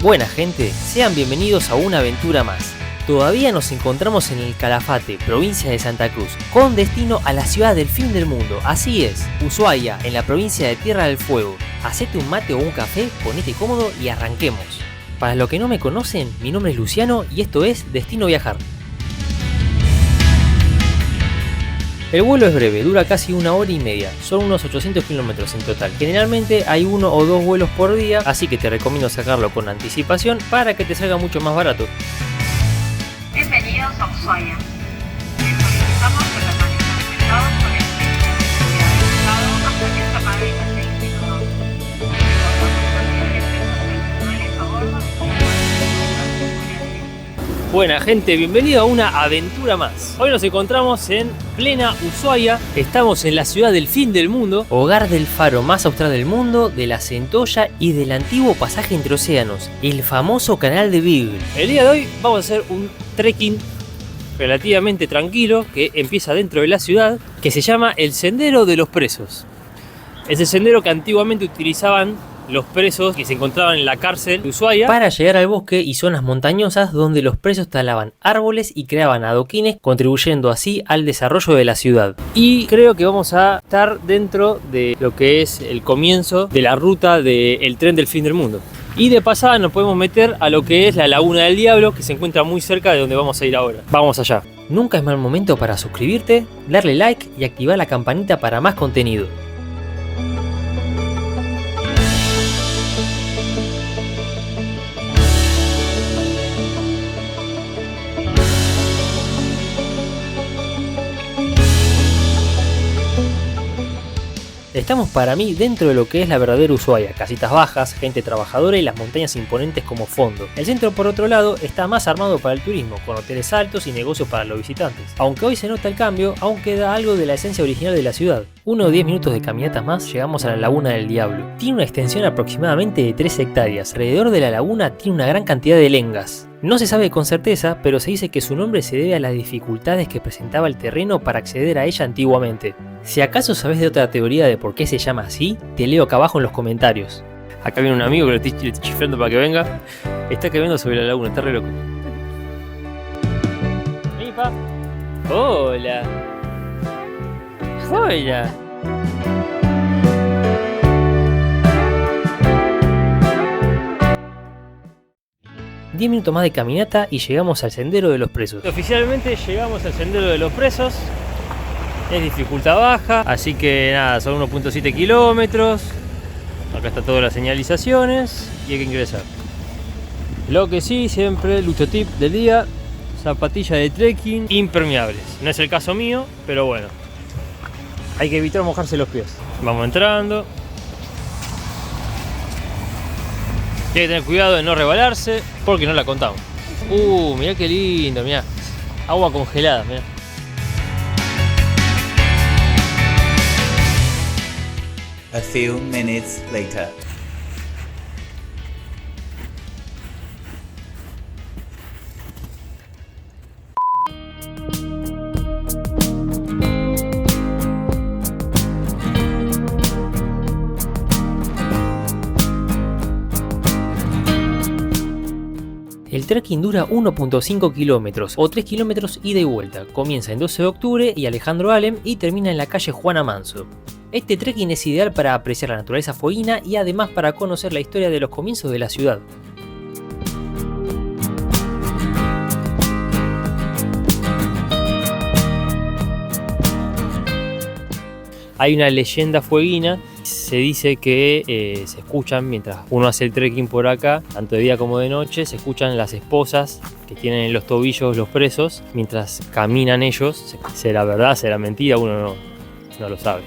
Buena gente, sean bienvenidos a una aventura más. Todavía nos encontramos en el Calafate, provincia de Santa Cruz, con destino a la ciudad del fin del mundo. Así es, Ushuaia, en la provincia de Tierra del Fuego. Hacete un mate o un café, ponete cómodo y arranquemos. Para los que no me conocen, mi nombre es Luciano y esto es Destino Viajar. El vuelo es breve, dura casi 1 hora y media, son unos 800 kilómetros en total. Generalmente hay 1 o 2 vuelos por día, así que te recomiendo sacarlo con anticipación para que te salga mucho más barato. Bienvenidos a Ushuaia. Les solicitamos que permanezcan sentados con el cinturón de seguridad ajustado hasta que esta madrina se inclinó. Buena gente, bienvenido a una aventura más. Hoy nos encontramos en plena Ushuaia. Estamos en la ciudad del fin del mundo, hogar del faro más austral del mundo, de la Centolla y del antiguo pasaje entre océanos, el famoso canal de Beagle. El día de hoy vamos a hacer un trekking relativamente tranquilo que empieza dentro de la ciudad, que se llama el Sendero de los Presos. Es el sendero que antiguamente utilizaban los presos que se encontraban en la cárcel de Ushuaia para llegar al bosque y zonas montañosas donde los presos talaban árboles y creaban adoquines, contribuyendo así al desarrollo de la ciudad. Y creo que vamos a estar dentro de lo que es el comienzo de la ruta del tren del fin del mundo. Y de pasada nos podemos meter a lo que es la Laguna del Diablo, que se encuentra muy cerca de donde vamos a ir ahora. Vamos allá. Nunca es mal momento para suscribirte, darle like y activar la campanita para más contenido. Estamos para mí dentro de lo que es la verdadera Ushuaia, casitas bajas, gente trabajadora y las montañas imponentes como fondo. El centro por otro lado está más armado para el turismo, con hoteles altos y negocios para los visitantes. Aunque hoy se nota el cambio, aún queda algo de la esencia original de la ciudad. 1 o 10 minutos de caminatas más llegamos a la Laguna del Diablo. Tiene una extensión aproximadamente de 3 hectáreas. Alrededor de la laguna tiene una gran cantidad de lengas. No se sabe con certeza, pero se dice que su nombre se debe a las dificultades que presentaba el terreno para acceder a ella antiguamente. Si acaso sabes de otra teoría de por qué se llama así, te leo acá abajo en los comentarios. Acá viene un amigo que lo estoy chiflando para que venga. Está cayendo sobre la laguna, está re loco. Vení, pa. Hola. Hola. 10 minutos más de caminata y llegamos al Sendero de los Presos. Oficialmente llegamos al Sendero de los Presos. Es dificultad baja, así que nada, son 1.7 kilómetros. Acá está todas las señalizaciones y hay que ingresar. Lo que sí, siempre, lucho tip del día, zapatillas de trekking impermeables. No es el caso mío, pero bueno, hay que evitar mojarse los pies. Vamos entrando. Hay que tener cuidado de no rebalarse porque no la contamos. Mirá qué lindo, mirá. Agua congelada, mirá. A few minutes later. El trekking dura 1.5 kilómetros o 3 kilómetros ida y vuelta. Comienza en 12 de octubre y Alejandro Alem y termina en la calle Juana Manso. Este trekking es ideal para apreciar la naturaleza fueguina y además para conocer la historia de los comienzos de la ciudad. Hay una leyenda fueguina, se dice que se escuchan mientras uno hace el trekking por acá, tanto de día como de noche, se escuchan las esposas que tienen en los tobillos los presos mientras caminan ellos. ¿Será verdad, será mentira? Uno no lo sabe.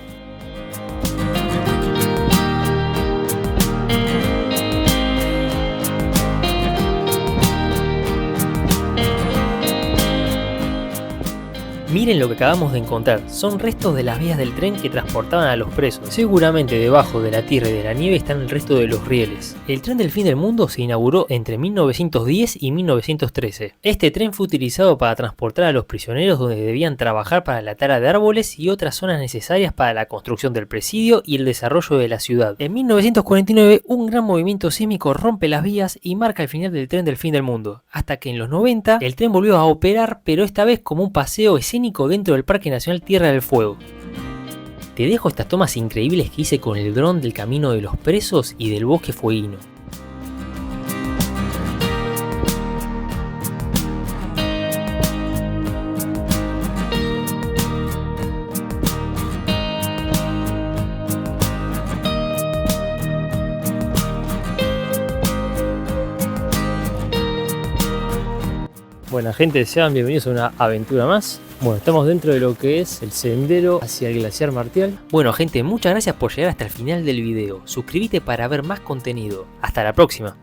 Miren lo que acabamos de encontrar, son restos de las vías del tren que transportaban a los presos. Seguramente debajo de la tierra y de la nieve están el resto de los rieles. El tren del fin del mundo se inauguró entre 1910 y 1913. Este tren fue utilizado para transportar a los prisioneros donde debían trabajar para la tala de árboles y otras zonas necesarias para la construcción del presidio y el desarrollo de la ciudad. En 1949 un gran movimiento sísmico rompe las vías y marca el final del tren del fin del mundo, hasta que en los 90 el tren volvió a operar, pero esta vez como un paseo escénico dentro del Parque Nacional Tierra del Fuego. Te dejo estas tomas increíbles que hice con el dron del camino de los presos y del bosque fueguino. Buena gente, sean bienvenidos a una aventura más. Bueno, estamos dentro de lo que es el sendero hacia el glaciar Martial. Bueno gente, muchas gracias por llegar hasta el final del video. Suscríbete para ver más contenido. Hasta la próxima.